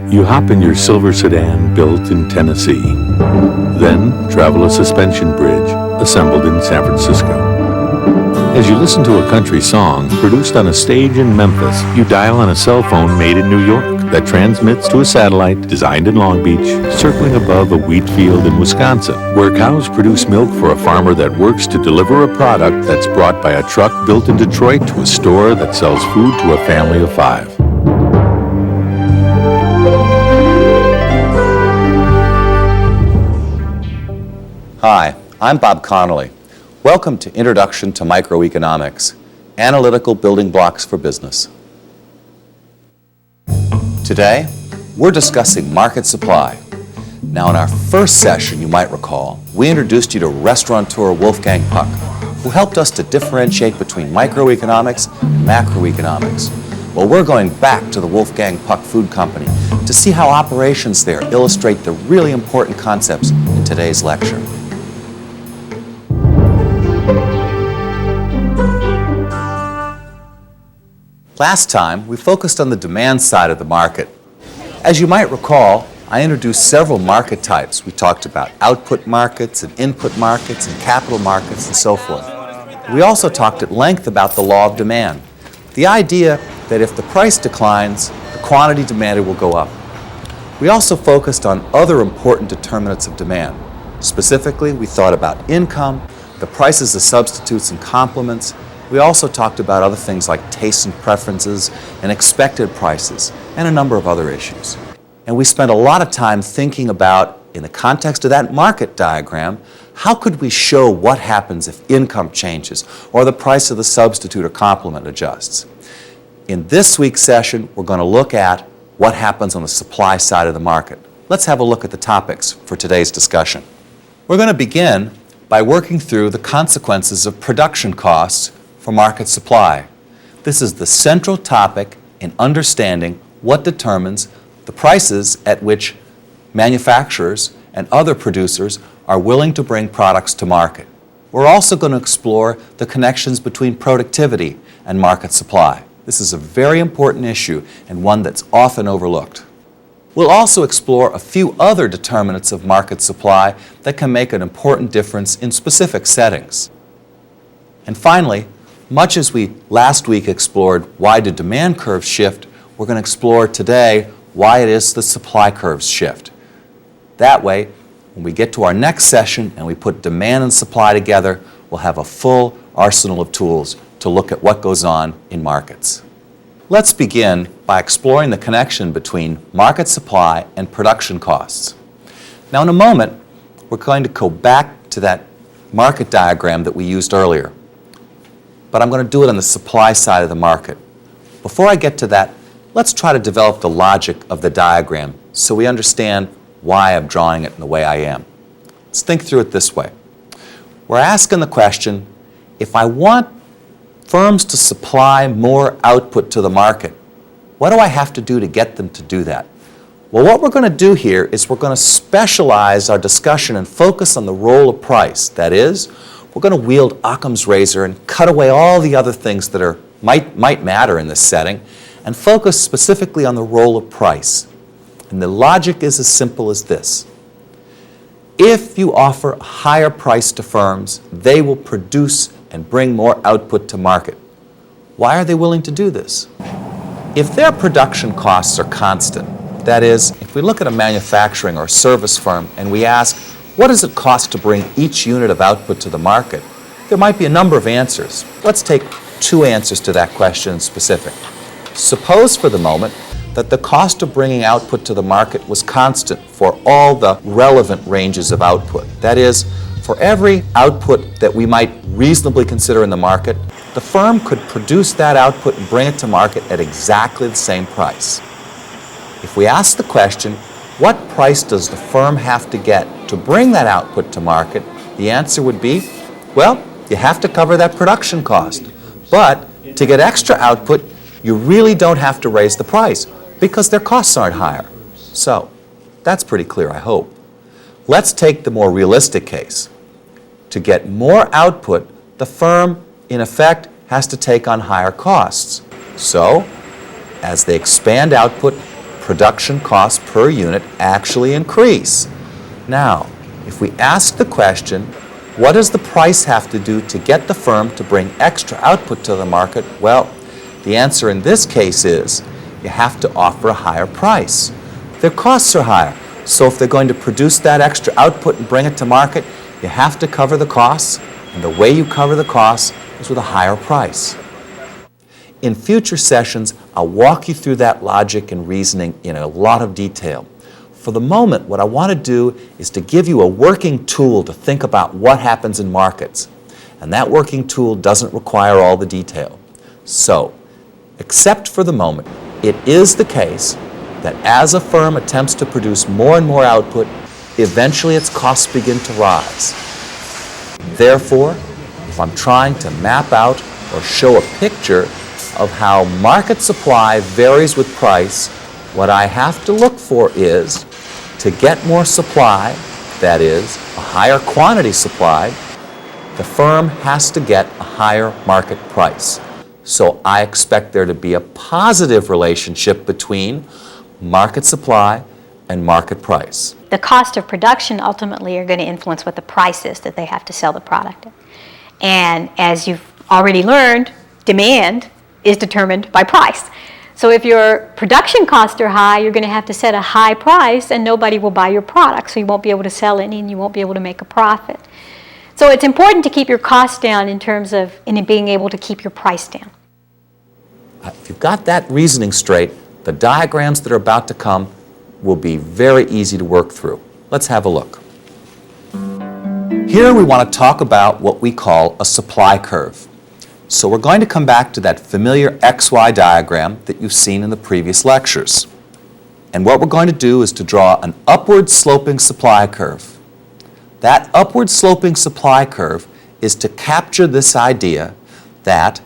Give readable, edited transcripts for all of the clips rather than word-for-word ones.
You hop in your silver sedan built in Tennessee. Then travel a suspension bridge assembled in San Francisco. As you listen to a country song produced on a stage in Memphis, you dial on a cell phone made in New York that transmits to a satellite designed in Long Beach, circling above a wheat field in Wisconsin, where cows produce milk for a farmer that works to deliver a product that's brought by a truck built in Detroit to a store that sells food to a family of 5. Hi, I'm Bob Connolly. Welcome to Introduction to Microeconomics, Analytical Building Blocks for Business. Today, we're discussing market supply. Now, in our first session, you might recall, we introduced you to restaurateur Wolfgang Puck, who helped us to differentiate between microeconomics and macroeconomics. Well, we're going back to the Wolfgang Puck Food Company to see how operations there illustrate the really important concepts in today's lecture. Last time, we focused on the demand side of the market. As you might recall, I introduced several market types. We talked about output markets and input markets and capital markets and so forth. We also talked at length about the law of demand, the idea that if the price declines, the quantity demanded will go up. We also focused on other important determinants of demand. Specifically, we thought about income, the prices of substitutes and complements. We also talked about other things like tastes and preferences and expected prices and a number of other issues. And we spent a lot of time thinking about, in the context of that market diagram, how could we show what happens if income changes or the price of the substitute or complement adjusts. In this week's session, we're going to look at what happens on the supply side of the market. Let's have a look at the topics for today's discussion. We're going to begin by working through the consequences of production costs for market supply. This is the central topic in understanding what determines the prices at which manufacturers and other producers are willing to bring products to market. We're also going to explore the connections between productivity and market supply. This is a very important issue and one that's often overlooked. We'll also explore a few other determinants of market supply that can make an important difference in specific settings. And finally, much as we last week explored why do demand curves shift, we're going to explore today why it is the supply curves shift. That way, when we get to our next session and we put demand and supply together, we'll have a full arsenal of tools to look at what goes on in markets. Let's begin by exploring the connection between market supply and production costs. Now, in a moment, we're going to go back to that market diagram that we used earlier. But I'm going to do it on the supply side of the market. Before I get to that, let's try to develop the logic of the diagram so we understand why I'm drawing it in the way I am. Let's think through it this way. We're asking the question, if I want firms to supply more output to the market, what do I have to do to get them to do that? Well, what we're going to do here is we're going to specialize our discussion and focus on the role of price. That is, we're going to wield Occam's razor and cut away all the other things that might matter in this setting and focus specifically on the role of price. And the logic is as simple as this. If you offer a higher price to firms, they will produce and bring more output to market. Why are they willing to do this? If their production costs are constant, that is, if we look at a manufacturing or service firm and we ask, what does it cost to bring each unit of output to the market? There might be a number of answers. Let's take two answers to that question in specific. Suppose for the moment that the cost of bringing output to the market was constant for all the relevant ranges of output. That is, for every output that we might reasonably consider in the market, the firm could produce that output and bring it to market at exactly the same price. If we ask the question, what price does the firm have to get to bring that output to market? The answer would be, well, you have to cover that production cost. But to get extra output, you really don't have to raise the price because their costs aren't higher. So, that's pretty clear, I hope. Let's take the more realistic case. To get more output, the firm, in effect, has to take on higher costs. So, as they expand output, production costs per unit actually increase. Now, if we ask the question, what does the price have to do to get the firm to bring extra output to the market? Well, the answer in this case is you have to offer a higher price. Their costs are higher, so if they're going to produce that extra output and bring it to market, you have to cover the costs, and the way you cover the costs is with a higher price. In future sessions, I'll walk you through that logic and reasoning in a lot of detail. For the moment, what I want to do is to give you a working tool to think about what happens in markets. And that working tool doesn't require all the detail. So, except for the moment, it is the case that as a firm attempts to produce more and more output, eventually its costs begin to rise. Therefore, if I'm trying to map out or show a picture of how market supply varies with price, what I have to look for is, to get more supply, that is, a higher quantity supplied, the firm has to get a higher market price. So I expect there to be a positive relationship between market supply and market price. The cost of production ultimately are going to influence what the price is that they have to sell the product at. And as you've already learned, demand is determined by price. So if your production costs are high, you're going to have to set a high price and nobody will buy your product. So you won't be able to sell any and you won't be able to make a profit. So it's important to keep your costs down in terms of being able to keep your price down. If you've got that reasoning straight, the diagrams that are about to come will be very easy to work through. Let's have a look. Here we want to talk about what we call a supply curve. So we're going to come back to that familiar XY diagram that you've seen in the previous lectures. And what we're going to do is to draw an upward sloping supply curve. That upward sloping supply curve is to capture this idea that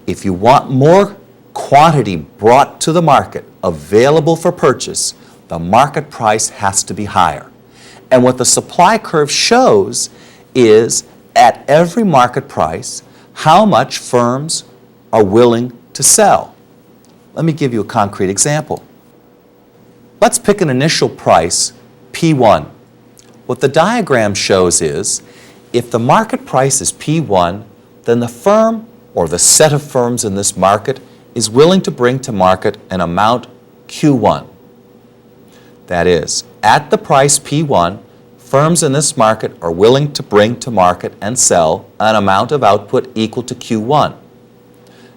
if you want more quantity brought to the market available for purchase, the market price has to be higher. And what the supply curve shows is at every market price, how much firms are willing to sell. Let me give you a concrete example. Let's pick an initial price, P1. What the diagram shows is, if the market price is P1, then the firm, or the set of firms in this market, is willing to bring to market an amount Q1. That is, at the price P1, firms in this market are willing to bring to market and sell an amount of output equal to Q1.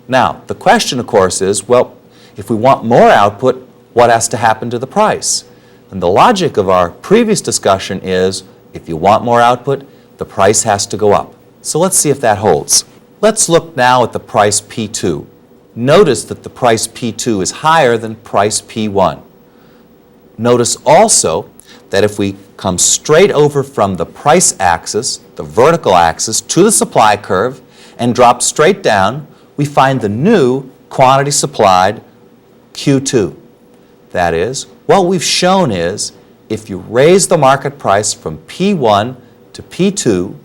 Now, the question, of course, is, well, if we want more output, what has to happen to the price? And the logic of our previous discussion is, if you want more output, the price has to go up. So let's see if that holds. Let's look now at the price P2. Notice that the price P2 is higher than price P1. Notice also that if we come straight over from the price axis, the vertical axis, to the supply curve and drop straight down, we find the new quantity supplied Q2. That is, what we've shown is if you raise the market price from P1 to P2,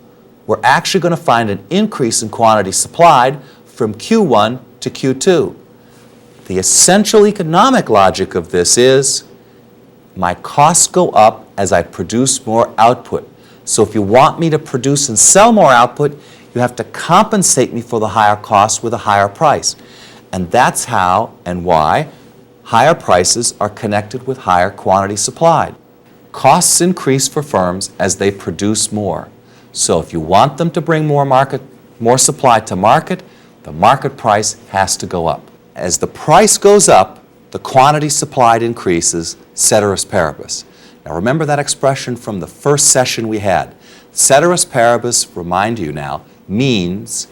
we're actually going to find an increase in quantity supplied from Q1 to Q2. The essential economic logic of this is my costs go up as I produce more output. So if you want me to produce and sell more output, you have to compensate me for the higher cost with a higher price. And that's how and why higher prices are connected with higher quantity supplied. Costs increase for firms as they produce more. So if you want them to bring more supply to market, the market price has to go up. As the price goes up, the quantity supplied increases, ceteris paribus. Now remember that expression from the first session we had. Ceteris paribus, remind you now, means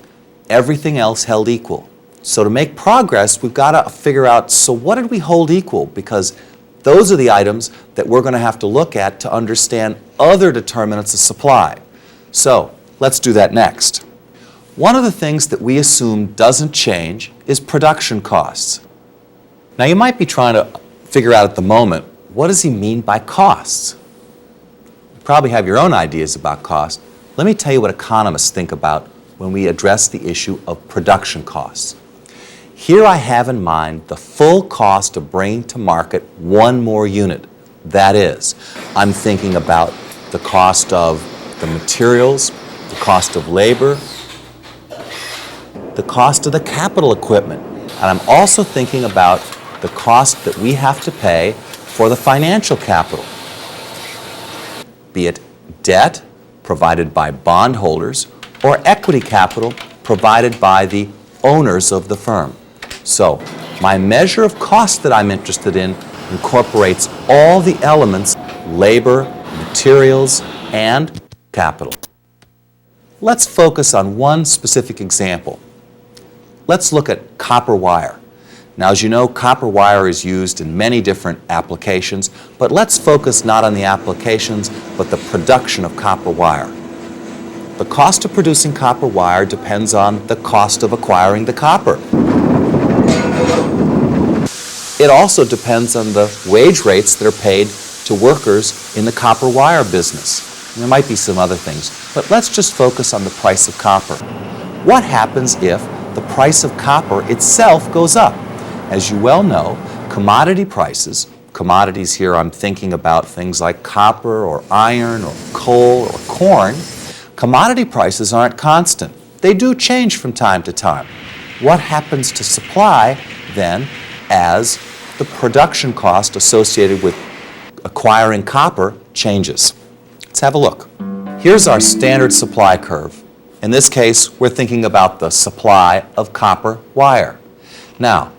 everything else held equal. So to make progress, we've got to figure out, so what did we hold equal? Because those are the items that we're going to have to look at to understand other determinants of supply. So let's do that next. One of the things that we assume doesn't change is production costs. Now you might be trying to figure out at the moment, what does he mean by costs? You probably have your own ideas about cost. Let me tell you what economists think about when we address the issue of production costs. Here I have in mind the full cost of bringing to market one more unit. That is, I'm thinking about the cost of the materials, the cost of labor, the cost of the capital equipment, and I'm also thinking about the cost that we have to pay for the financial capital, be it debt provided by bondholders or equity capital provided by the owners of the firm. So, my measure of cost that I'm interested in incorporates all the elements: labor, materials, and capital. Let's focus on one specific example. Let's look at copper wire. Now, as you know, copper wire is used in many different applications, but let's focus not on the applications, but the production of copper wire. The cost of producing copper wire depends on the cost of acquiring the copper. It also depends on the wage rates that are paid to workers in the copper wire business. And there might be some other things, but let's just focus on the price of copper. What happens if the price of copper itself goes up? As you well know, commodity prices, commodities here I'm thinking about things like copper or iron or coal or corn, commodity prices aren't constant. They do change from time to time. What happens to supply then as the production cost associated with acquiring copper changes? Let's have a look. Here's our standard supply curve. In this case, we're thinking about the supply of copper wire. Now,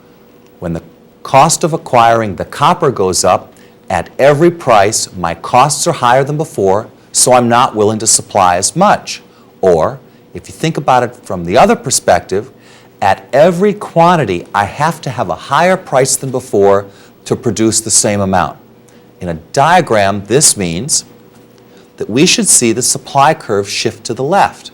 when the cost of acquiring the copper goes up, at every price, my costs are higher than before, so I'm not willing to supply as much. Or, if you think about it from the other perspective, at every quantity, I have to have a higher price than before to produce the same amount. In a diagram, this means that we should see the supply curve shift to the left.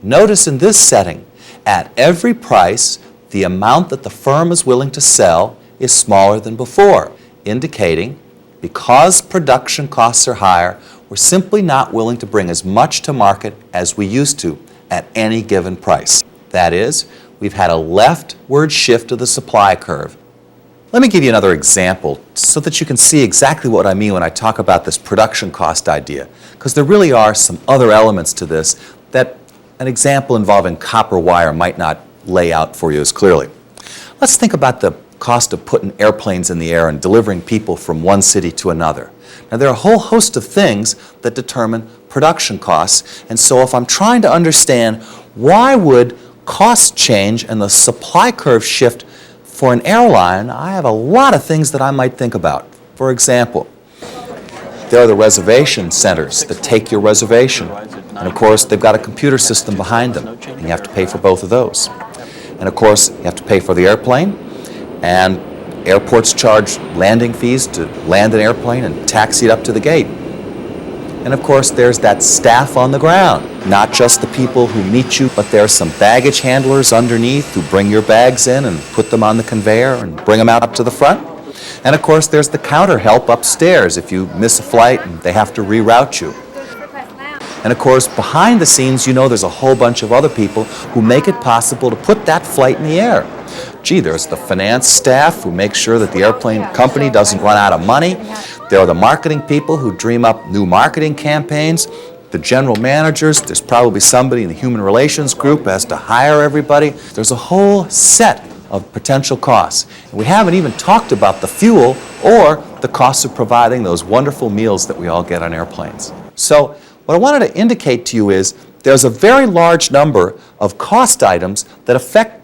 Notice in this setting, at every price, the amount that the firm is willing to sell is smaller than before, indicating because production costs are higher, we're simply not willing to bring as much to market as we used to at any given price. That is, we've had a leftward shift of the supply curve. Let me give you another example so that you can see exactly what I mean when I talk about this production cost idea, because there really are some other elements to this that an example involving copper wire might not lay out for you as clearly. Let's think about the cost of putting airplanes in the air and delivering people from one city to another. Now, there are a whole host of things that determine production costs, and so if I'm trying to understand why would costs change and the supply curve shift for an airline, I have a lot of things that I might think about. For example, there are the reservation centers that take your reservation. And of course, they've got a computer system behind them, and you have to pay for both of those. And of course, you have to pay for the airplane, and airports charge landing fees to land an airplane and taxi it up to the gate. And of course, there's that staff on the ground, not just the people who meet you, but there's some baggage handlers underneath who bring your bags in and put them on the conveyor and bring them out up to the front. And of course, there's the counter help upstairs if you miss a flight and they have to reroute you. And of course, behind the scenes, you know there's a whole bunch of other people who make it possible to put that flight in the air. Gee, there's the finance staff who make sure that the airplane company doesn't run out of money. There are the marketing people who dream up new marketing campaigns. The general managers, there's probably somebody in the human relations group who has to hire everybody. There's a whole set of potential costs. And we haven't even talked about the fuel or the cost of providing those wonderful meals that we all get on airplanes. So what I wanted to indicate to you is there's a very large number of cost items that affect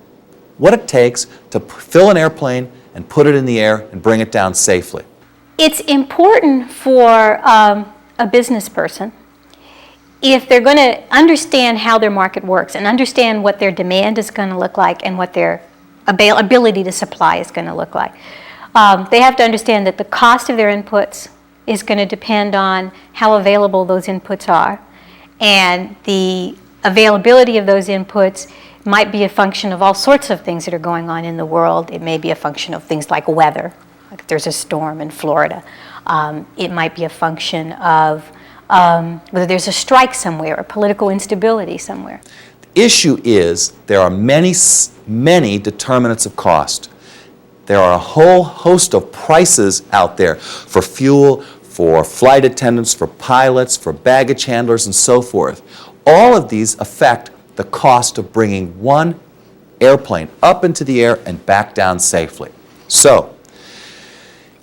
what it takes to fill an airplane and put it in the air and bring it down safely. It's important for a business person, if they're going to understand how their market works and understand what their demand is going to look like and what their ability to supply is going to look like. They have to understand that the cost of their inputs is going to depend on how available those inputs are, and the availability of those inputs might be a function of all sorts of things that are going on in the world. It may be a function of things like weather, like if there's a storm in Florida. It might be a function of whether there's a strike somewhere or political instability somewhere. issue is there are many determinants of cost. There are a whole host of prices out there for fuel, for flight attendants, for pilots, for baggage handlers, and so forth. All of these affect the cost of bringing one airplane up into the air and back down safely. So,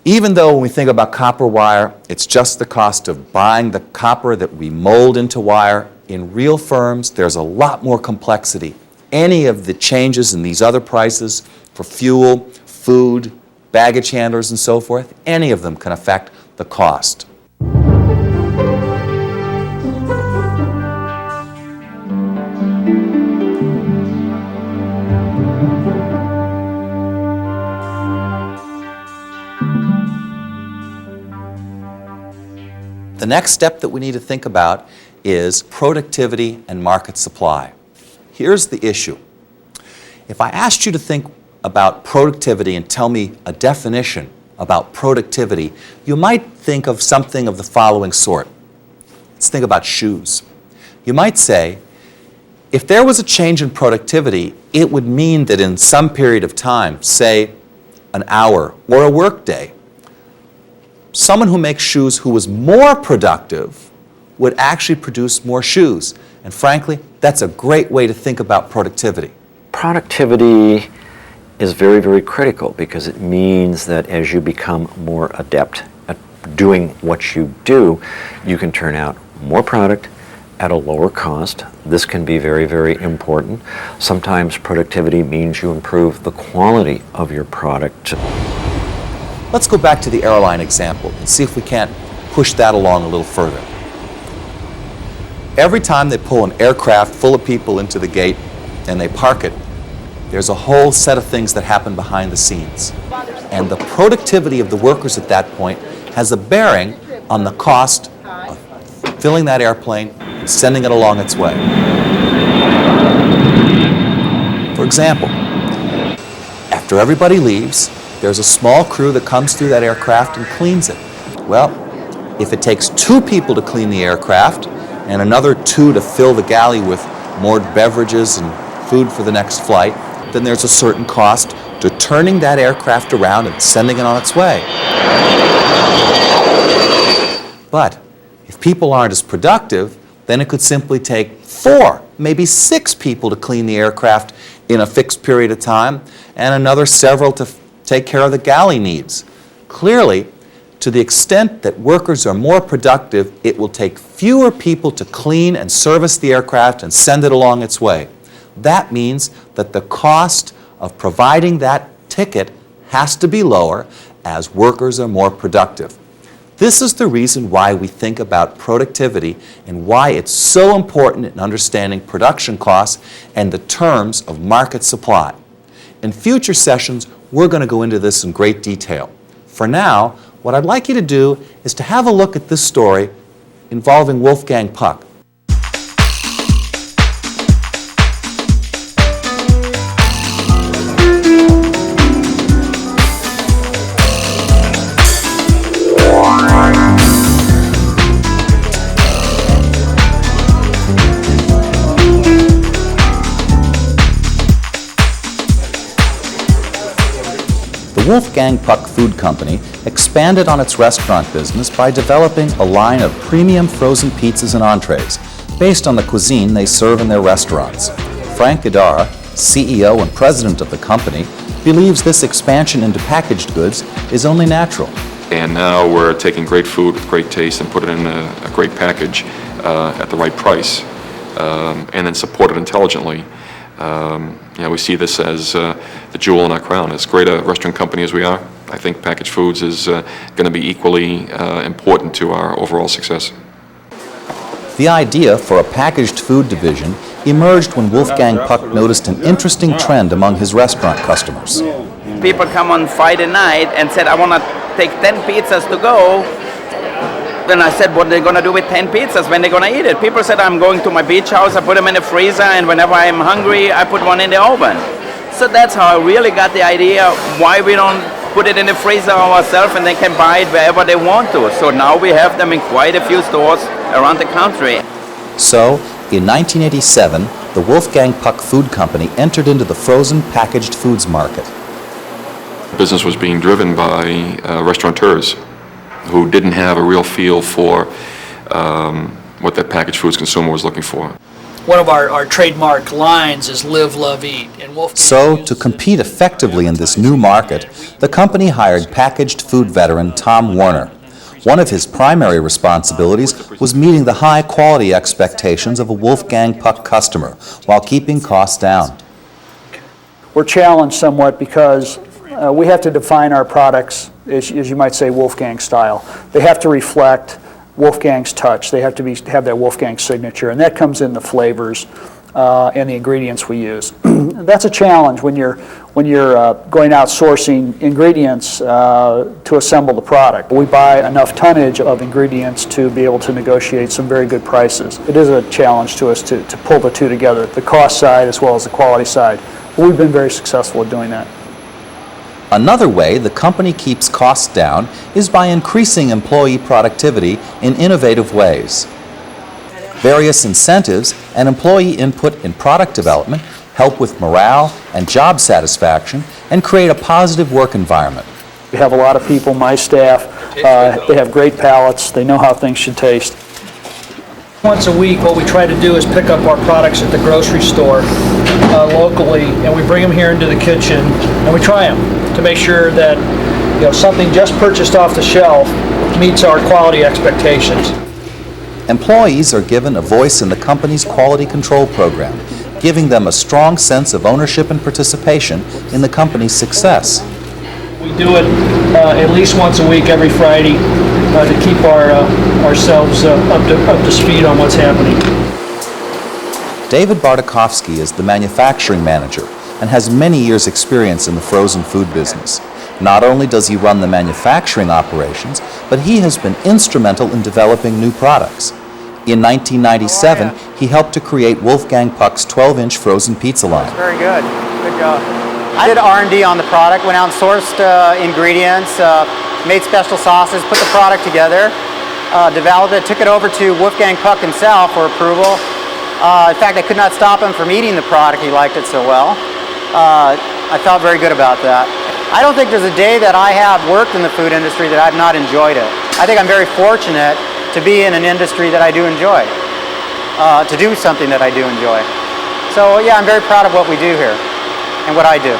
even though when we think about copper wire, it's just the cost of buying the copper that we mold into wire, in real firms, there's a lot more complexity. Any of the changes in these other prices for fuel, food, baggage handlers, and so forth, any of them can affect the cost. The next step that we need to think about is productivity and market supply. Here's the issue. If I asked you to think about productivity and tell me a definition about productivity, you might think of something of the following sort. Let's think about shoes. You might say, if there was a change in productivity, it would mean that in some period of time, say an hour or a workday, someone who makes shoes who was more productive would actually produce more shoes. And frankly, that's a great way to think about productivity. Productivity is very, very critical because it means that as you become more adept at doing what you do, you can turn out more product at a lower cost. This can be very, very important. Sometimes productivity means you improve the quality of your product. Let's go back to the airline example and see if we can't push that along a little further. Every time they pull an aircraft full of people into the gate and they park it, there's a whole set of things that happen behind the scenes. And the productivity of the workers at that point has a bearing on the cost of filling that airplane and sending it along its way. For example, after everybody leaves, there's a small crew that comes through that aircraft and cleans it. Well, if it takes 2 people to clean the aircraft and another 2 to fill the galley with more beverages and food for the next flight, then there's a certain cost to turning that aircraft around and sending it on its way. But if people aren't as productive, then it could simply take 4, maybe 6 people to clean the aircraft in a fixed period of time and another several to take care of the galley needs. Clearly, to the extent that workers are more productive, it will take fewer people to clean and service the aircraft and send it along its way. That means that the cost of providing that ticket has to be lower as workers are more productive. This is the reason why we think about productivity and why it's so important in understanding production costs and the terms of market supply. In future sessions, we're going to go into this in great detail. For now, what I'd like you to do is to have a look at this story involving Wolfgang Puck. The Wolfgang Puck Food Company expanded on its restaurant business by developing a line of premium frozen pizzas and entrees based on the cuisine they serve in their restaurants. Frank Gadara, CEO and president of the company, believes this expansion into packaged goods is only natural. And now we're taking great food with great taste and put it in a great package at the right price and then support it intelligently. We see this as the jewel in our crown. As great a restaurant company as we are, I think packaged foods is going to be equally important to our overall success. The idea for a packaged food division emerged when Wolfgang Puck noticed an interesting trend among his restaurant customers. People come on Friday night and said, I want to take 10 pizzas to go. Then I said, what are they going to do with 10 pizzas when they're going to eat it? People said, I'm going to my beach house, I put them in the freezer, and whenever I'm hungry, I put one in the oven. So that's how I really got the idea why we don't put it in the freezer ourselves and they can buy it wherever they want to. So now we have them in quite a few stores around the country. So, in 1987, the Wolfgang Puck Food Company entered into the frozen packaged foods market. Business was being driven by restaurateurs who didn't have a real feel for what that packaged foods consumer was looking for. One of our trademark lines is Live, Love, Eat. And So, to compete effectively in this new market, the company hired packaged food veteran Tom Warner. One of his primary responsibilities was meeting the high quality expectations of a Wolfgang Puck customer while keeping costs down. We're challenged somewhat because we have to define our products, as you might say, Wolfgang style. They have to reflect Wolfgang's touch. They have to have that Wolfgang signature, and that comes in the flavors and the ingredients we use. That's a challenge when you're going out sourcing ingredients to assemble the product. We buy enough tonnage of ingredients to be able to negotiate some very good prices. It is a challenge to us to pull the two together, the cost side as well as the quality side. But we've been very successful at doing that. Another way the company keeps costs down is by increasing employee productivity in innovative ways. Various incentives and employee input in product development help with morale and job satisfaction and create a positive work environment. We have a lot of people, my staff, they have great palates, they know how things should taste. Once a week, what we try to do is pick up our products at the grocery store locally, and we bring them here into the kitchen, and we try them to make sure that something just purchased off the shelf meets our quality expectations. Employees are given a voice in the company's quality control program, giving them a strong sense of ownership and participation in the company's success. We do it at least once a week, every Friday, to keep ourselves up to speed on what's happening. David Bartakovsky is the manufacturing manager and has many years' experience in the frozen food business. Not only does he run the manufacturing operations, but he has been instrumental in developing new products. In 1997, he helped to create Wolfgang Puck's 12-inch frozen pizza line. Very good. Good job. I did R&D on the product, went out and sourced ingredients, made special sauces, put the product together, developed it, took it over to Wolfgang Puck himself for approval. In fact, I could not stop him from eating the product. He liked it so well. I felt very good about that. I don't think there's a day that I have worked in the food industry that I've not enjoyed it. I think I'm very fortunate to be in an industry that I do enjoy, to do something that I do enjoy. So yeah, I'm very proud of what we do here and what I do.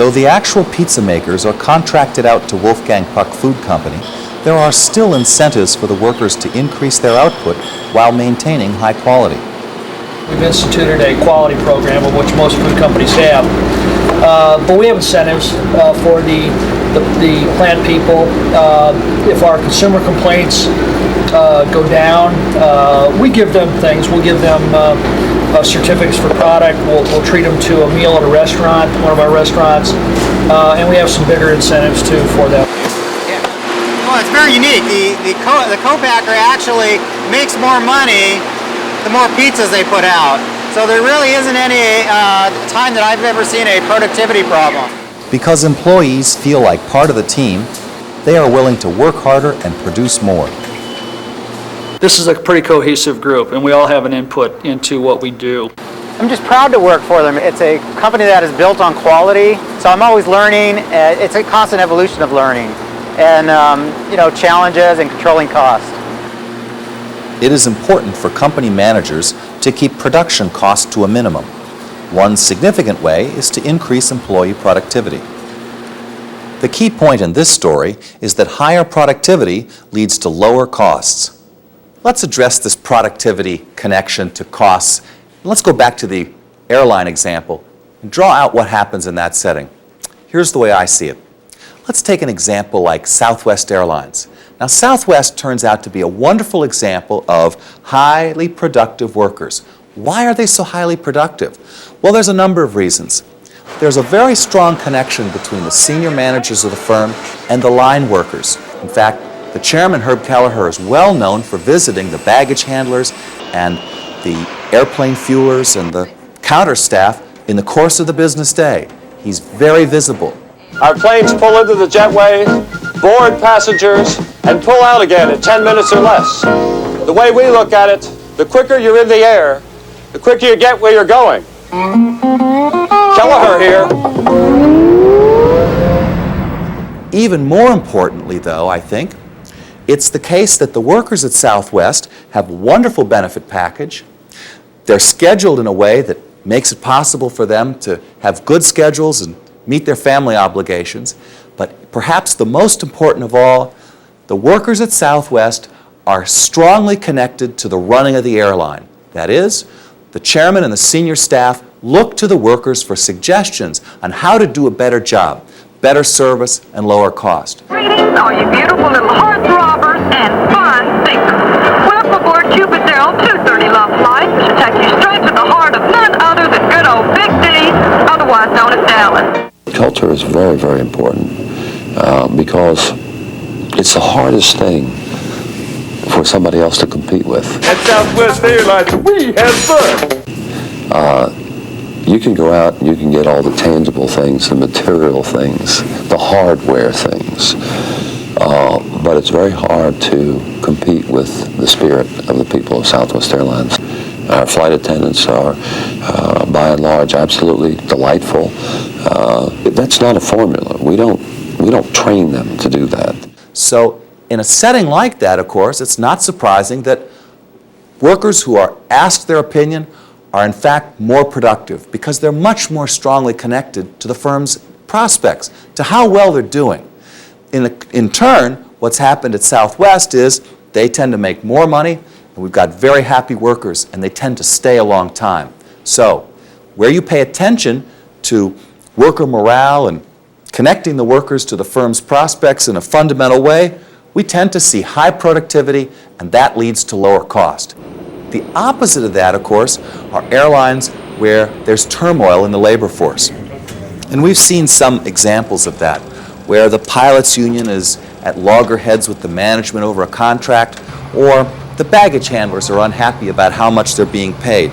Though the actual pizza makers are contracted out to Wolfgang Puck Food Company, there are still incentives for the workers to increase their output while maintaining high quality. We've instituted a quality program, of which most food companies have, but we have incentives for the plant people. If our consumer complaints go down, we give them things. We'll give them certificates for product. We'll treat them to a meal at a restaurant, one of our restaurants, and we have some bigger incentives too for them. Yeah. Well, it's very unique. The co-packer actually makes more money the more pizzas they put out. So there really isn't any time that I've ever seen a productivity problem. Because employees feel like part of the team, they are willing to work harder and produce more. This is a pretty cohesive group, and we all have an input into what we do. I'm just proud to work for them. It's a company that is built on quality, so I'm always learning. It's a constant evolution of learning and challenges and controlling costs. It is important for company managers to keep production costs to a minimum. One significant way is to increase employee productivity. The key point in this story is that higher productivity leads to lower costs. Let's address this productivity connection to costs. Let's go back to the airline example and draw out what happens in that setting. Here's the way I see it. Let's take an example like Southwest Airlines. Now, Southwest turns out to be a wonderful example of highly productive workers. Why are they so highly productive? Well, there's a number of reasons. There's a very strong connection between the senior managers of the firm and the line workers. In fact, the chairman, Herb Kelleher, is well known for visiting the baggage handlers and the airplane fuelers and the counter staff in the course of the business day. He's very visible. Our planes pull into the jetway, board passengers, and pull out again in 10 minutes or less. The way we look at it, the quicker you're in the air, the quicker you get where you're going. Kelleher here. Even more importantly, though, I think, it's the case that the workers at Southwest have a wonderful benefit package. They're scheduled in a way that makes it possible for them to have good schedules and meet their family obligations. But perhaps the most important of all, the workers at Southwest are strongly connected to the running of the airline. That is, the chairman and the senior staff look to the workers for suggestions on how to do a better job, better service, and lower cost. Greetings, all you beautiful little heartthrobbers and fun thinkers. Welcome aboard Cupid's 230 Love Flight, which will take you straight to the heart of none other than good old Big D, otherwise known as Dallas. Culture is very, very important because it's the hardest thing for somebody else to compete with. At Southwest Airlines, we have fun. You can go out and you can get all the tangible things, the material things, the hardware things, but it's very hard to compete with the spirit of the people of Southwest Airlines. Our flight attendants are, by and large, absolutely delightful. That's not a formula. We don't train them to do that. So in a setting like that, of course, it's not surprising that workers who are asked their opinion are in fact more productive because they're much more strongly connected to the firm's prospects, to how well they're doing. In turn, what's happened at Southwest is they tend to make more money, and we've got very happy workers, and they tend to stay a long time. So, where you pay attention to worker morale and connecting the workers to the firm's prospects in a fundamental way, we tend to see high productivity, and that leads to lower cost. The opposite of that, of course, are airlines where there's turmoil in the labor force. And we've seen some examples of that, where the pilots' union is at loggerheads with the management over a contract, or the baggage handlers are unhappy about how much they're being paid.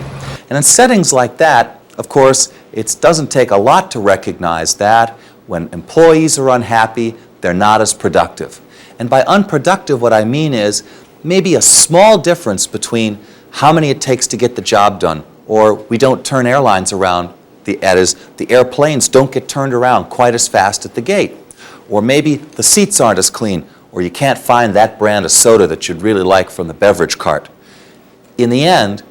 And in settings like that, of course, it doesn't take a lot to recognize that when employees are unhappy, they're not as productive. And by unproductive, what I mean is maybe a small difference between how many it takes to get the job done, or we don't turn airlines around, that is, the airplanes don't get turned around quite as fast at the gate, or maybe the seats aren't as clean, or you can't find that brand of soda that you'd really like from the beverage cart. In the end,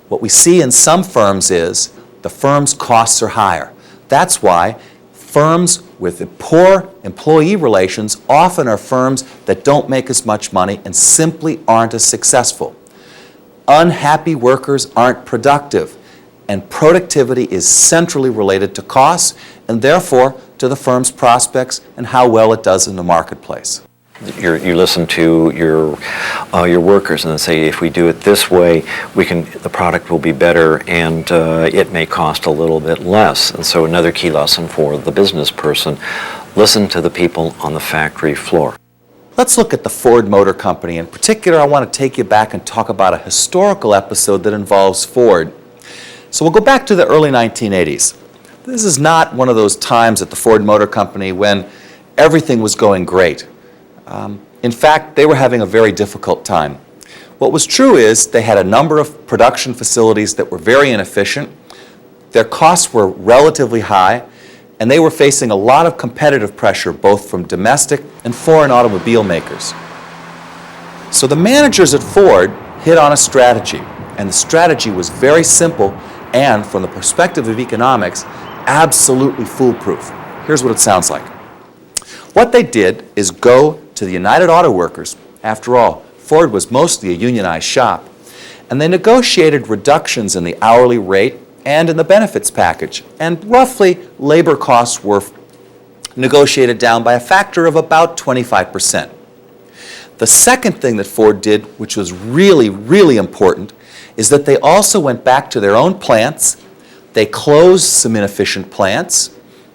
what we see in some firms is the firm's costs are higher. That's why firms with poor employee relations often are firms that don't make as much money and simply aren't as successful. Unhappy workers aren't productive, and productivity is centrally related to costs and therefore to the firm's prospects and how well it does in the marketplace. You listen to your workers and they say, if we do it this way, the product will be better and it may cost a little bit less. And so another key lesson for the business person, listen to the people on the factory floor. Let's look at the Ford Motor Company. In particular, I want to take you back and talk about a historical episode that involves Ford. So we'll go back to the early 1980s. This is not one of those times at the Ford Motor Company when everything was going great. In fact, they were having a very difficult time. What was true is they had a number of production facilities that were very inefficient. Their costs were relatively high, and they were facing a lot of competitive pressure both from domestic and foreign automobile makers. So the managers at Ford hit on a strategy, and the strategy was very simple and, from the perspective of economics, absolutely foolproof. Here's what it sounds like. What they did is go to the United Auto Workers. After all, Ford was mostly a unionized shop, and they negotiated reductions in the hourly rate and in the benefits package, and roughly labor costs were negotiated down by a factor of about 25%. The second thing that Ford did, which was really, really important, is that they also went back to their own plants. They closed some inefficient plants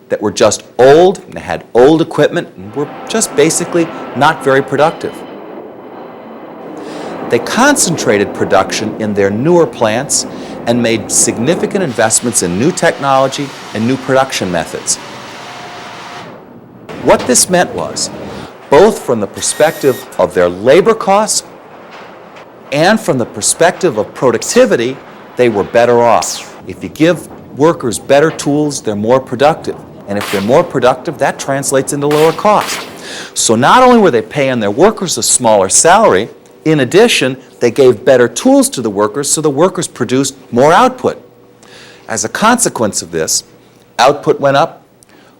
that were just old, and they had old equipment, and were just basically not very productive. They concentrated production in their newer plants and made significant investments in new technology and new production methods. What this meant was, both from the perspective of their labor costs and from the perspective of productivity, they were better off. If you give workers better tools, they're more productive. And if they're more productive, that translates into lower cost. So not only were they paying their workers a smaller salary, in addition, they gave better tools to the workers so the workers produced more output. As a consequence of this, output went up,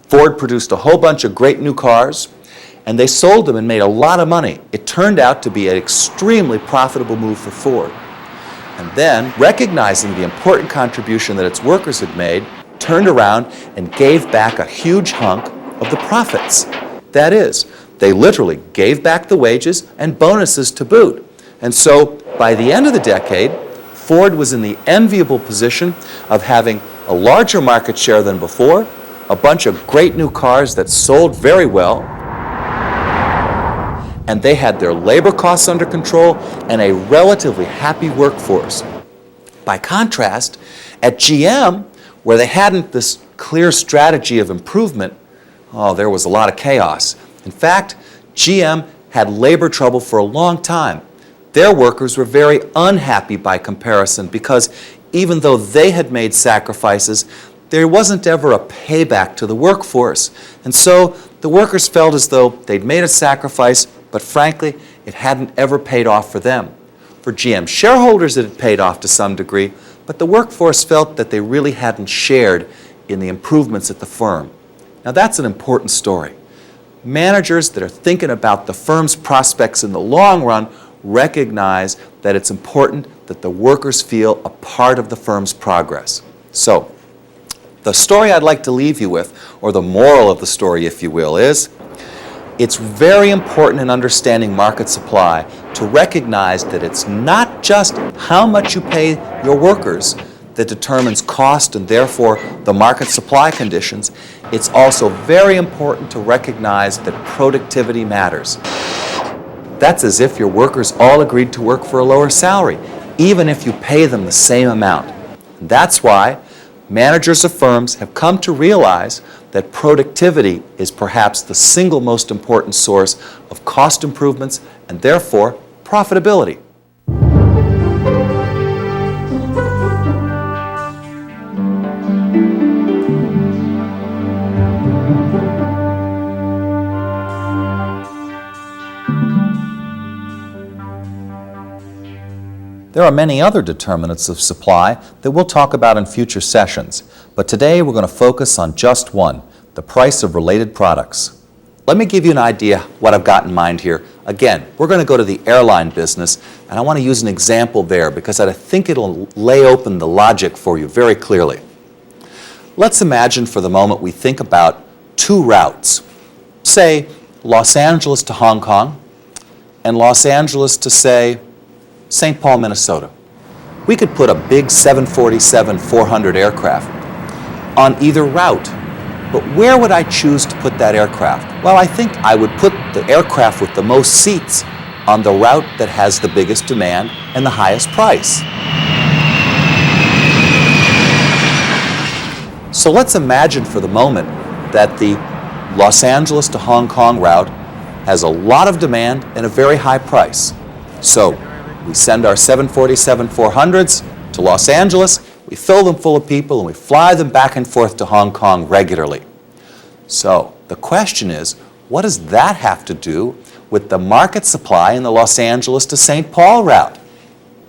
Ford produced a whole bunch of great new cars, and they sold them and made a lot of money. It turned out to be an extremely profitable move for Ford. And then, recognizing the important contribution that its workers had made, turned around and gave back a huge hunk of the profits. That is, they literally gave back the wages and bonuses to boot. And so, by the end of the decade, Ford was in the enviable position of having a larger market share than before, a bunch of great new cars that sold very well, and they had their labor costs under control and a relatively happy workforce. By contrast, at GM, where they hadn't this clear strategy of improvement, there was a lot of chaos. In fact, GM had labor trouble for a long time. Their workers were very unhappy by comparison because even though they had made sacrifices, there wasn't ever a payback to the workforce. And so the workers felt as though they'd made a sacrifice, but frankly, it hadn't ever paid off for them. For GM shareholders, it had paid off to some degree, but the workforce felt that they really hadn't shared in the improvements at the firm. Now that's an important story. Managers that are thinking about the firm's prospects in the long run recognize that it's important that the workers feel a part of the firm's progress. So, the story I'd like to leave you with, or the moral of the story, if you will, is it's very important in understanding market supply to recognize that it's not just how much you pay your workers that determines cost and therefore the market supply conditions. It's also very important to recognize that productivity matters. That's as if your workers all agreed to work for a lower salary, even if you pay them the same amount. And that's why managers of firms have come to realize that productivity is perhaps the single most important source of cost improvements and therefore profitability. There are many other determinants of supply that we'll talk about in future sessions, but today we're going to focus on just one, the price of related products. Let me give you an idea what I've got in mind here. Again, we're going to go to the airline business, and I want to use an example there because I think it'll lay open the logic for you very clearly. Let's imagine for the moment we think about two routes, say Los Angeles to Hong Kong and Los Angeles to, say, St. Paul, Minnesota. We could put a big 747-400 aircraft on either route, but where would I choose to put that aircraft? Well, I think I would put the aircraft with the most seats on the route that has the biggest demand and the highest price. So let's imagine for the moment that the Los Angeles to Hong Kong route has a lot of demand and a very high price. So we send our 747-400s to Los Angeles, we fill them full of people, and we fly them back and forth to Hong Kong regularly. So the question is, what does that have to do with the market supply in the Los Angeles to St. Paul route?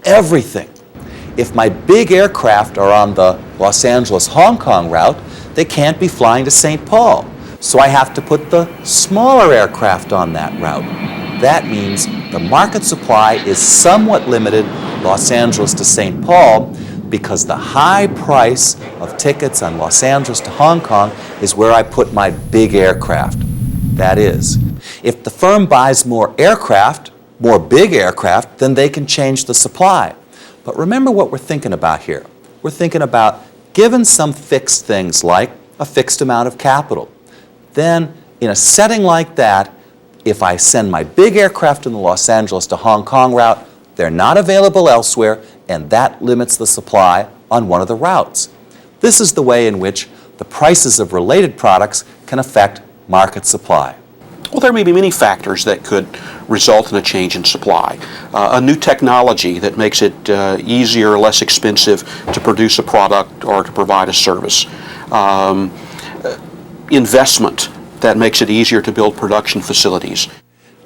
Everything. If my big aircraft are on the Los Angeles-Hong Kong route, they can't be flying to St. Paul. So I have to put the smaller aircraft on that route. That means the market supply is somewhat limited, Los Angeles to St. Paul, because the high price of tickets on Los Angeles to Hong Kong is where I put my big aircraft. That is, if the firm buys more aircraft, more big aircraft, then they can change the supply. But remember what we're thinking about here. We're thinking about given some fixed things like a fixed amount of capital. Then in a setting like that, if I send my big aircraft in the Los Angeles to Hong Kong route, they're not available elsewhere, and that limits the supply on one of the routes. This is the way in which the prices of related products can affect market supply. Well, there may be many factors that could result in a change in supply. A new technology that makes it easier or less expensive to produce a product or to provide a service. Investment that makes it easier to build production facilities.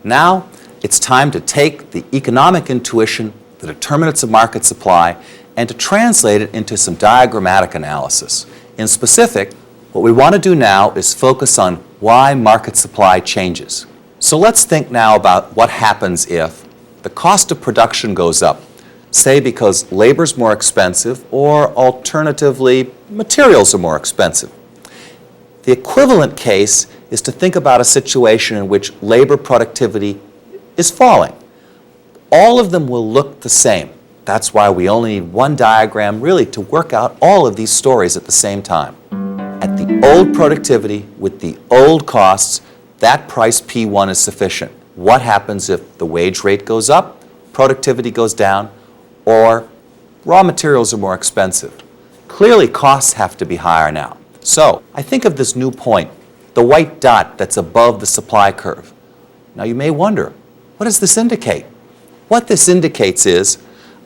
Now, it's time to take the economic intuition, the determinants of market supply, and to translate it into some diagrammatic analysis. In specific, what we want to do now is focus on why market supply changes. So let's think now about what happens if the cost of production goes up, say because labor's more expensive or alternatively materials are more expensive. The equivalent case is to think about a situation in which labor productivity is falling. All of them will look the same. That's why we only need one diagram really to work out all of these stories at the same time. At the old productivity with the old costs, that price P1 is sufficient. What happens if the wage rate goes up, productivity goes down, or raw materials are more expensive? Clearly costs have to be higher now. So I think of this new point, the white dot that's above the supply curve. Now you may wonder, what does this indicate? What this indicates is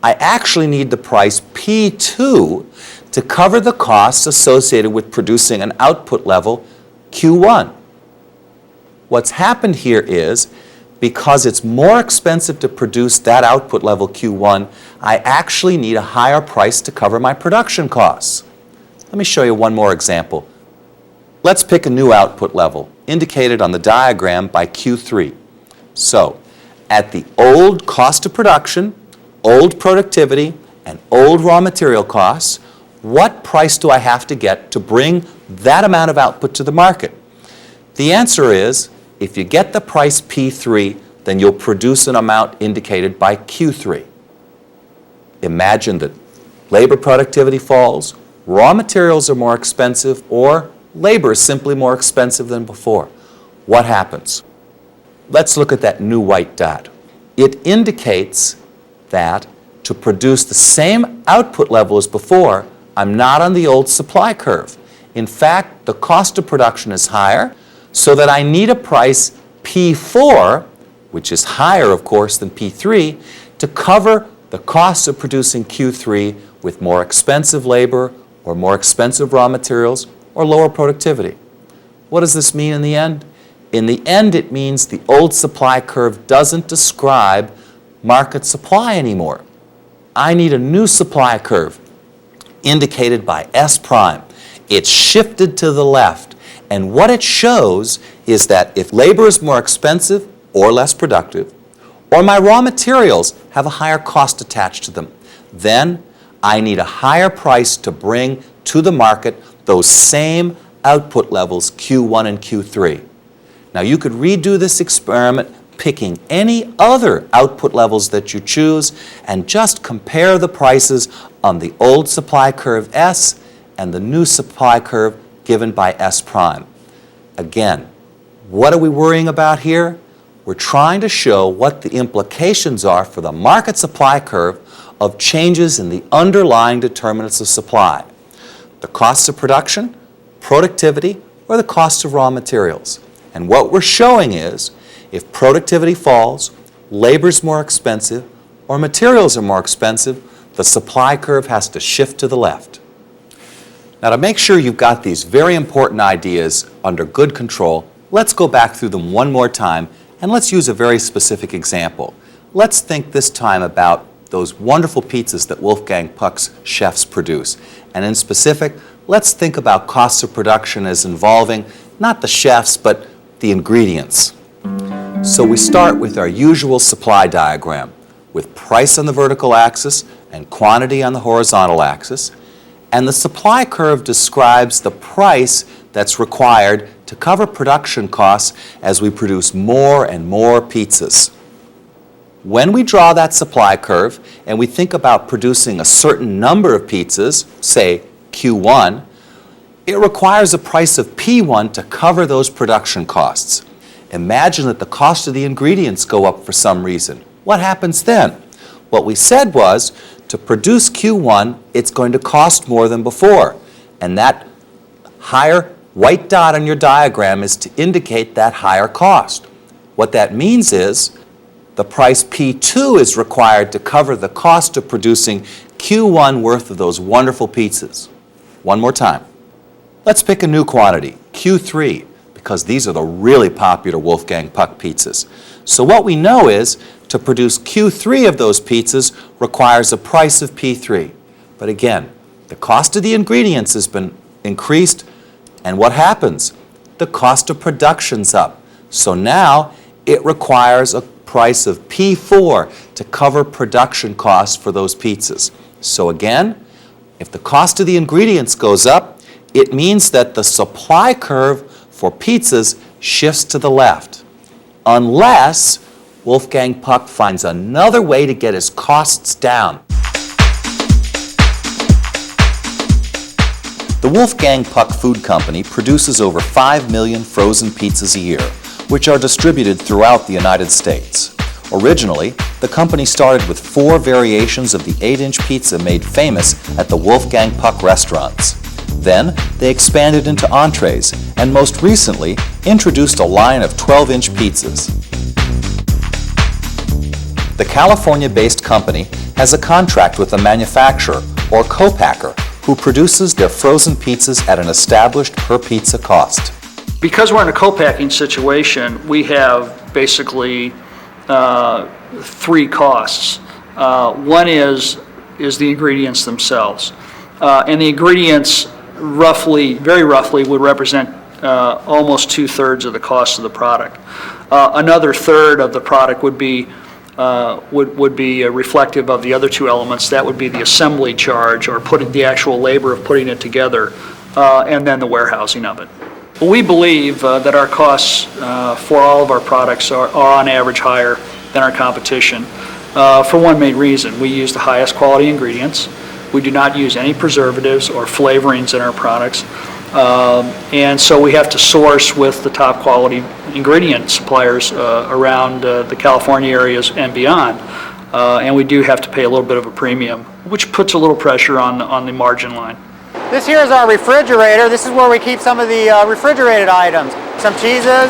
I actually need the price P2 to cover the costs associated with producing an output level Q1. What's happened here is, because it's more expensive to produce that output level Q1, I actually need a higher price to cover my production costs. Let me show you one more example. Let's pick a new output level, indicated on the diagram by Q3. So, at the old cost of production, old productivity, and old raw material costs, what price do I have to get to bring that amount of output to the market? The answer is, if you get the price P3, then you'll produce an amount indicated by Q3. Imagine that labor productivity falls, raw materials are more expensive, or labor is simply more expensive than before. What happens? Let's look at that new white dot. It indicates that to produce the same output level as before, I'm not on the old supply curve. In fact, the cost of production is higher, so that I need a price P4, which is higher, of course, than P3, to cover the cost of producing Q3 with more expensive labor or more expensive raw materials or lower productivity. What does this mean in the end? In the end, it means the old supply curve doesn't describe market supply anymore. I need a new supply curve, indicated by S prime. It's shifted to the left, and what it shows is that if labor is more expensive or less productive, or my raw materials have a higher cost attached to them, then I need a higher price to bring to the market those same output levels Q1 and Q3. Now you could redo this experiment picking any other output levels that you choose and just compare the prices on the old supply curve S and the new supply curve given by S prime. Again, what are we worrying about here? We're trying to show what the implications are for the market supply curve of changes in the underlying determinants of supply. The cost of production, productivity, or the cost of raw materials. And what we're showing is, if productivity falls, labor's more expensive, or materials are more expensive, the supply curve has to shift to the left. Now, to make sure you've got these very important ideas under good control, let's go back through them one more time, and let's use a very specific example. Let's think this time about those wonderful pizzas that Wolfgang Puck's chefs produce. And in specific, let's think about costs of production as involving not the chefs, but the ingredients. So we start with our usual supply diagram, with price on the vertical axis and quantity on the horizontal axis. And the supply curve describes the price that's required to cover production costs as we produce more and more pizzas. When we draw that supply curve and we think about producing a certain number of pizzas, say Q1, it requires a price of P1 to cover those production costs. Imagine that the cost of the ingredients go up for some reason. What happens then? What we said was, to produce Q1, it's going to cost more than before. And that higher white dot on your diagram is to indicate that higher cost. What that means is the price P2 is required to cover the cost of producing Q1 worth of those wonderful pizzas. One more time. Let's pick a new quantity, Q3, because these are the really popular Wolfgang Puck pizzas. So what we know is to produce Q3 of those pizzas requires a price of P3. But again, the cost of the ingredients has been increased, and what happens? The cost of production's up. So now it requires a price of P4 to cover production costs for those pizzas. So again, if the cost of the ingredients goes up, it means that the supply curve for pizzas shifts to the left, unless Wolfgang Puck finds another way to get his costs down. The Wolfgang Puck Food Company produces over 5 million frozen pizzas a year, which are distributed throughout the United States. Originally, the company started with 4 variations of the 8-inch pizza made famous at the Wolfgang Puck restaurants. Then, they expanded into entrees, and most recently, introduced a line of 12-inch pizzas. The California-based company has a contract with a manufacturer, or co-packer, who produces their frozen pizzas at an established per-pizza cost. Because we're in a co-packing situation, we have basically 3 costs. One is the ingredients themselves. And the ingredients very roughly would represent almost 2/3 of the cost of the product. Another third of the product would be reflective of the other 2 elements. That would be the assembly charge, or the actual labor of putting it together, and then the warehousing of it. We believe that our costs for all of our products are on average higher than our competition for one main reason. We use the highest quality ingredients. We do not use any preservatives or flavorings in our products. And so we have to source with the top quality ingredient suppliers around the California areas and beyond. And we do have to pay a little bit of a premium, which puts a little pressure on the margin line. This here is our refrigerator. This is where we keep some of the refrigerated items. Some cheeses.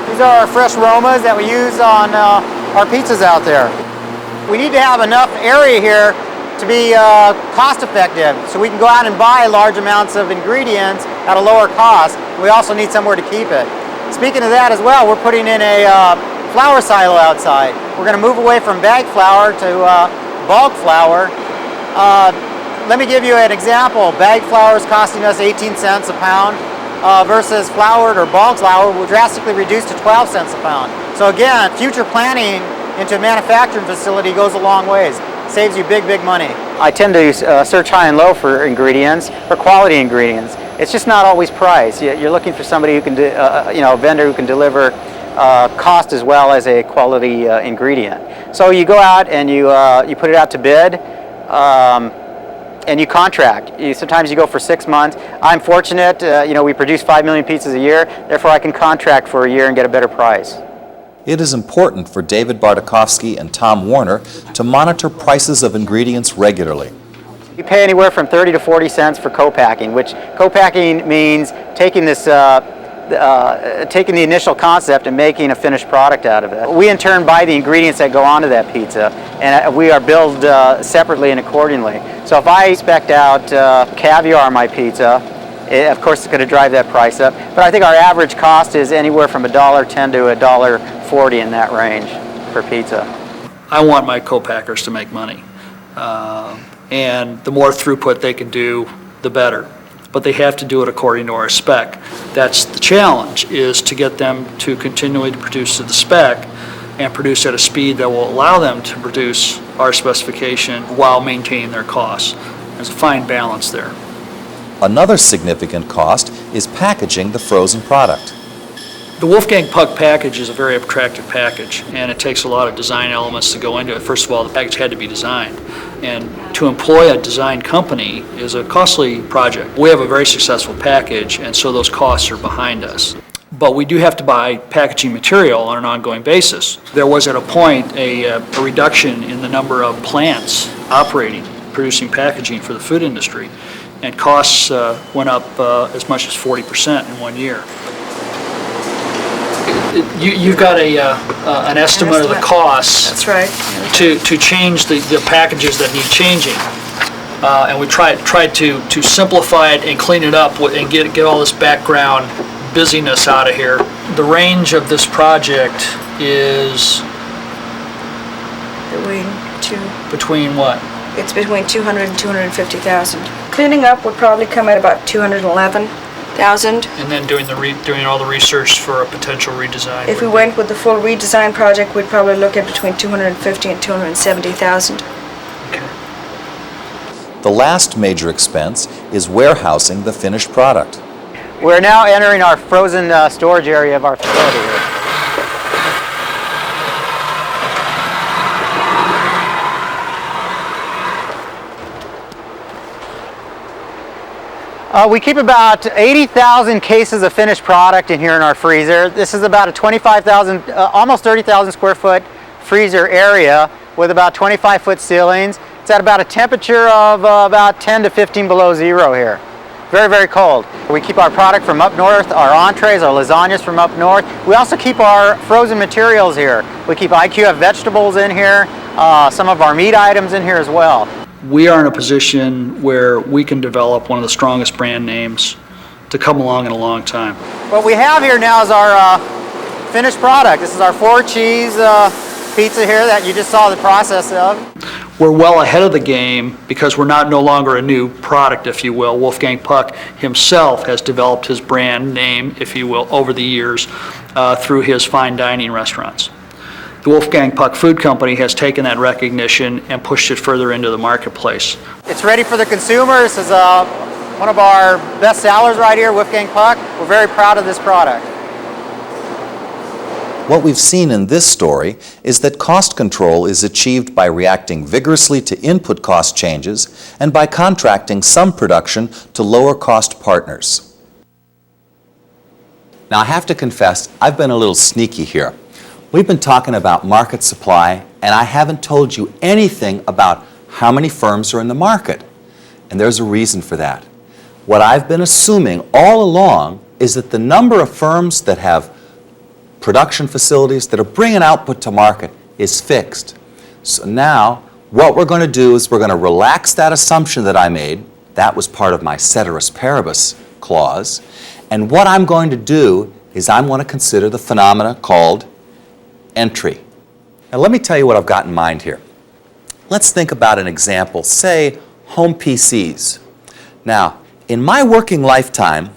These are our fresh Romas that we use on our pizzas out there. We need to have enough area here to be cost effective, so we can go out and buy large amounts of ingredients at a lower cost. We also need somewhere to keep it. Speaking of that as well, we're putting in a flour silo outside. We're going to move away from bag flour to bulk flour. Let me give you an example. Bag flour is costing us 18 cents a pound versus floured or bulk flour will drastically reduce to 12 cents a pound. So again, future planning into a manufacturing facility goes a long ways. Saves you big, big money. I tend to search high and low for ingredients, for quality ingredients. It's just not always price. You're looking for somebody who can, a vendor who can deliver cost as well as a quality ingredient. So you go out and you put it out to bid, and you contract. Sometimes you go for 6 months. I'm fortunate, we produce 5 million pizzas a year, therefore I can contract for a year and get a better price. It is important for David Bartokowski and Tom Warner to monitor prices of ingredients regularly. You pay anywhere from 30 to 40 cents for co-packing, which co-packing means taking this, taking the initial concept and making a finished product out of it. We in turn buy the ingredients that go onto that pizza, and we are billed separately and accordingly. So if I spec'd out caviar on my pizza, of course it's going to drive that price up, but I think our average cost is anywhere from $1.10 to $1.40 in that range per pizza. I want my co-packers to make money, and the more throughput they can do, the better. But they have to do it according to our spec. That's the challenge, is to get them to continually produce to the spec and produce at a speed that will allow them to produce our specification while maintaining their costs. There's a fine balance there. Another significant cost is packaging the frozen product. The Wolfgang Puck package is a very attractive package, and it takes a lot of design elements to go into it. First of all, the package had to be designed, and to employ a design company is a costly project. We have a very successful package, and so those costs are behind us. But we do have to buy packaging material on an ongoing basis. There was at a point a reduction in the number of plants operating, producing packaging for the food industry, and costs went up as much as 40% in 1 year. you've got an estimate of the costs. That's right. To change the packages that need changing. And we tried to simplify it and clean it up and get all this background busyness out of here. The range of this project is between what? It's between 200 and 250,000. Cleaning up would probably come at about 211,000. And then doing all the research for a potential redesign. If we went with the full redesign project, we'd probably look at between 250 and 270,000. The last major expense is warehousing the finished product. We're now entering our frozen storage area of our facility here. We keep about 80,000 cases of finished product in here in our freezer. This is about a 25,000, almost 30,000 square foot freezer area with about 25-foot ceilings. It's at about a temperature of about 10 to 15 below zero here. Very, very cold. We keep our product from up north, our entrees, our lasagnas from up north. We also keep our frozen materials here. We keep IQF vegetables in here, some of our meat items in here as well. We are in a position where we can develop one of the strongest brand names to come along in a long time. What we have here now is our finished product. This is our 4-cheese pizza here that you just saw the process of. We're well ahead of the game because we're no longer a new product, if you will. Wolfgang Puck himself has developed his brand name, if you will, over the years through his fine dining restaurants. The Wolfgang Puck Food Company has taken that recognition and pushed it further into the marketplace. It's ready for the consumer. This is one of our best sellers right here, Wolfgang Puck. We're very proud of this product. What we've seen in this story is that cost control is achieved by reacting vigorously to input cost changes and by contracting some production to lower cost partners. Now I have to confess, I've been a little sneaky here. We've been talking about market supply, and I haven't told you anything about how many firms are in the market. And there's a reason for that. What I've been assuming all along is that the number of firms that have production facilities that are bringing output to market is fixed. So now, what we're going to do is we're going to relax that assumption that I made. That was part of my ceteris paribus clause. And what I'm going to do is I'm going to consider the phenomena called entry. Now let me tell you what I've got in mind here. Let's think about an example, say home PCs. Now, in my working lifetime,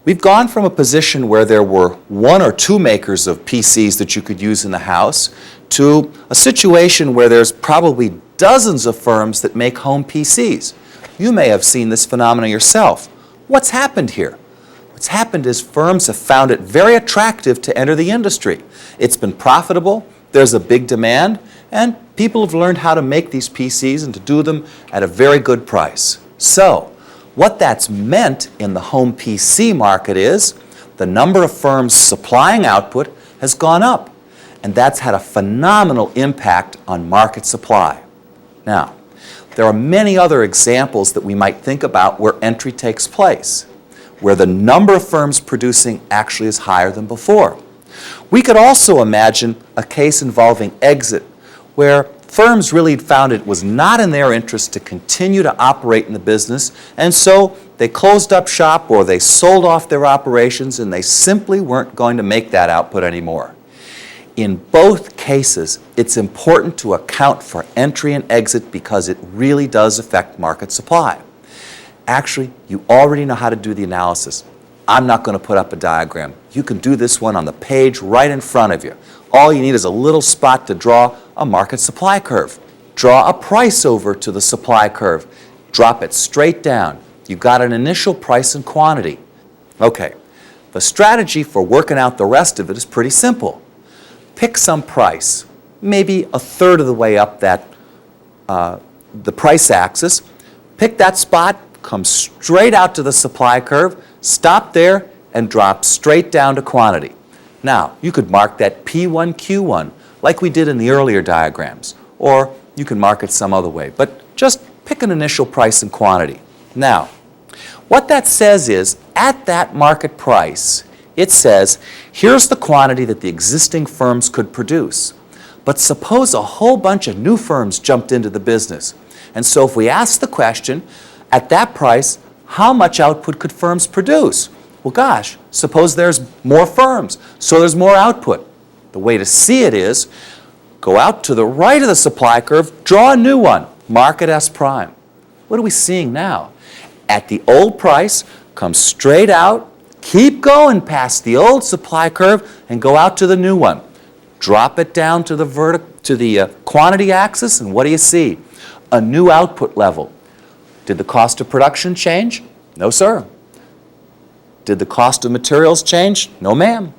we've gone from a position where there were 1 or 2 makers of PCs that you could use in the house to a situation where there's probably dozens of firms that make home PCs. You may have seen this phenomenon yourself. What's happened here? What's happened is firms have found it very attractive to enter the industry. It's been profitable, there's a big demand, and people have learned how to make these PCs and to do them at a very good price. So, what that's meant in the home PC market is the number of firms supplying output has gone up, and that's had a phenomenal impact on market supply. Now, there are many other examples that we might think about where entry takes place, where the number of firms producing actually is higher than before. We could also imagine a case involving exit, where firms really found it was not in their interest to continue to operate in the business, and so they closed up shop or they sold off their operations and they simply weren't going to make that output anymore. In both cases, it's important to account for entry and exit because it really does affect market supply. Actually, you already know how to do the analysis. I'm not going to put up a diagram. You can do this one on the page right in front of you. All you need is a little spot to draw a market supply curve. Draw a price over to the supply curve. Drop it straight down. You've got an initial price and quantity. Okay, the strategy for working out the rest of it is pretty simple. Pick some price, maybe a third of the way up that the price axis. Pick that spot, come straight out to the supply curve, stop there, and drop straight down to quantity. Now, you could mark that P1, Q1 like we did in the earlier diagrams, or you can mark it some other way, but just pick an initial price and quantity. Now, what that says is, at that market price, It says, here's the quantity that the existing firms could produce. But suppose a whole bunch of new firms jumped into the business. And so if we ask the question, at that price, how much output could firms produce? Well, gosh, suppose there's more firms, so there's more output. The way to see it is, go out to the right of the supply curve, draw a new one, mark it S prime. What are we seeing now? At the old price, come straight out, keep going past the old supply curve, and go out to the new one. Drop it down to the quantity axis, and what do you see? A new output level. Did the cost of production change? No, sir. Did the cost of materials change? No, ma'am.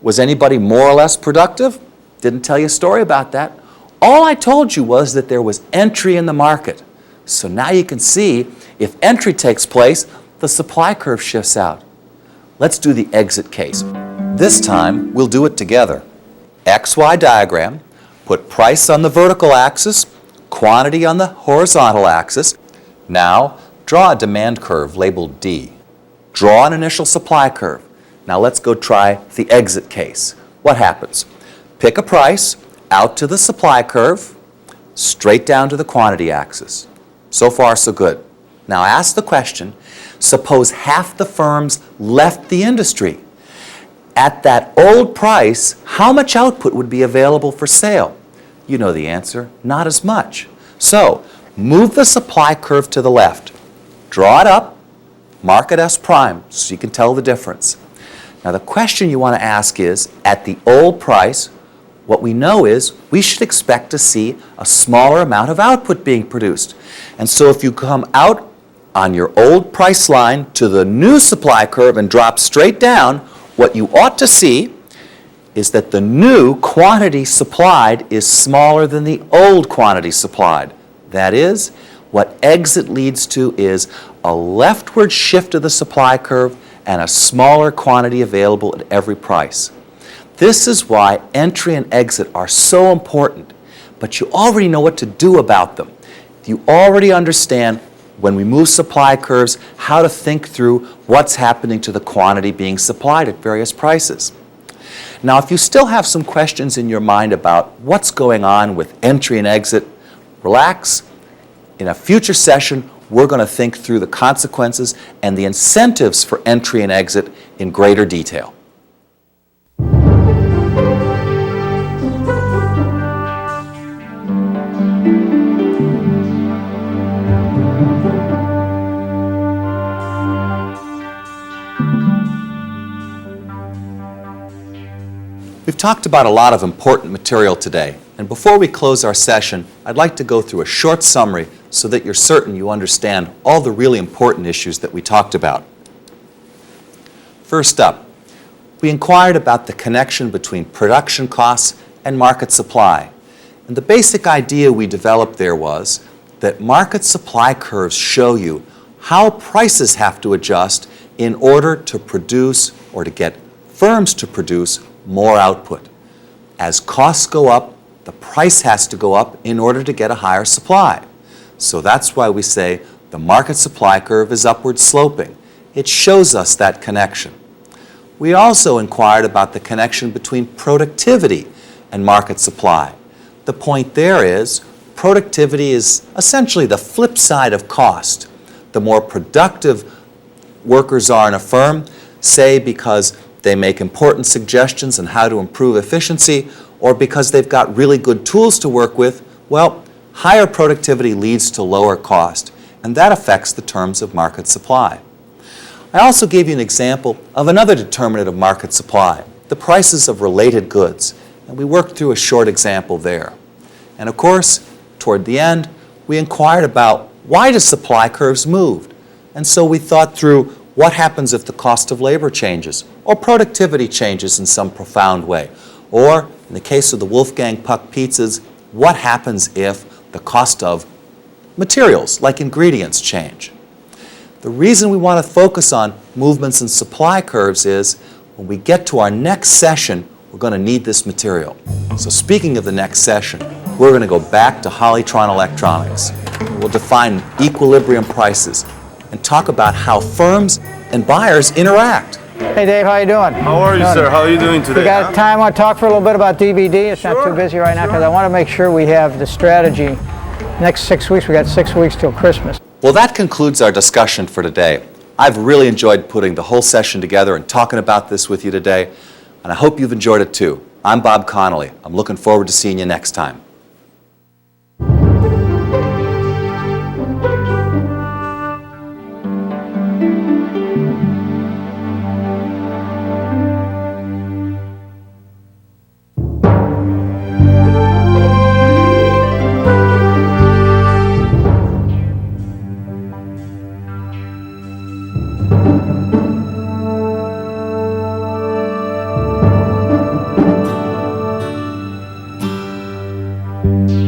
Was anybody more or less productive? Didn't tell you a story about that. All I told you was that there was entry in the market. So now you can see if entry takes place, the supply curve shifts out. Let's do the exit case. This time, we'll do it together. XY diagram, put price on the vertical axis, quantity on the horizontal axis. Now, draw a demand curve labeled D. Draw an initial supply curve. Now let's go try the exit case. What happens? Pick a price out to the supply curve, straight down to the quantity axis. So far, so good. Now ask the question, suppose half the firms left the industry. At that old price, how much output would be available for sale? You know the answer, not as much. So, move the supply curve to the left. Draw it up, mark it S prime, so you can tell the difference. Now the question you want to ask is, at the old price, what we know is we should expect to see a smaller amount of output being produced. And so if you come out on your old price line to the new supply curve and drop straight down, what you ought to see is that the new quantity supplied is smaller than the old quantity supplied. That is, what exit leads to is a leftward shift of the supply curve and a smaller quantity available at every price. This is why entry and exit are so important, but you already know what to do about them. You already understand when we move supply curves, how to think through what's happening to the quantity being supplied at various prices. Now, if you still have some questions in your mind about what's going on with entry and exit, relax. In a future session, we're going to think through the consequences and the incentives for entry and exit in greater detail. We've talked about a lot of important material today, and before we close our session, I'd like to go through a short summary so that you're certain you understand all the really important issues that we talked about. First up, we inquired about the connection between production costs and market supply. And the basic idea we developed there was that market supply curves show you how prices have to adjust in order to produce or to get firms to produce more output. As costs go up, the price has to go up in order to get a higher supply. So that's why we say the market supply curve is upward sloping. It shows us that connection. We also inquired about the connection between productivity and market supply. The point there is productivity is essentially the flip side of cost. The more productive workers are in a firm, say because they make important suggestions on how to improve efficiency, or because they've got really good tools to work with, well, higher productivity leads to lower cost, and that affects the terms of market supply. I also gave you an example of another determinant of market supply, the prices of related goods, and we worked through a short example there. And of course, toward the end, we inquired about why do supply curves move? And so we thought through what happens if the cost of labor changes, or productivity changes in some profound way, or in the case of the Wolfgang Puck pizzas, what happens if the cost of materials, like ingredients, change? The reason we want to focus on movements in supply curves is when we get to our next session, we're going to need this material. So speaking of the next session, we're going to go back to Hollytron electronics. We'll define equilibrium prices and talk about how firms and buyers interact. Hey Dave, how you doing? How are you, sir? How are you doing today? We got time. I want to talk for a little bit about DVD. It's not too busy right now because I want to make sure we have the strategy. Next 6 weeks, we got 6 weeks till Christmas. Well, that concludes our discussion for today. I've really enjoyed putting the whole session together and talking about this with you today, and I hope you've enjoyed it too. I'm Bob Connolly. I'm looking forward to seeing you next time. Thank you.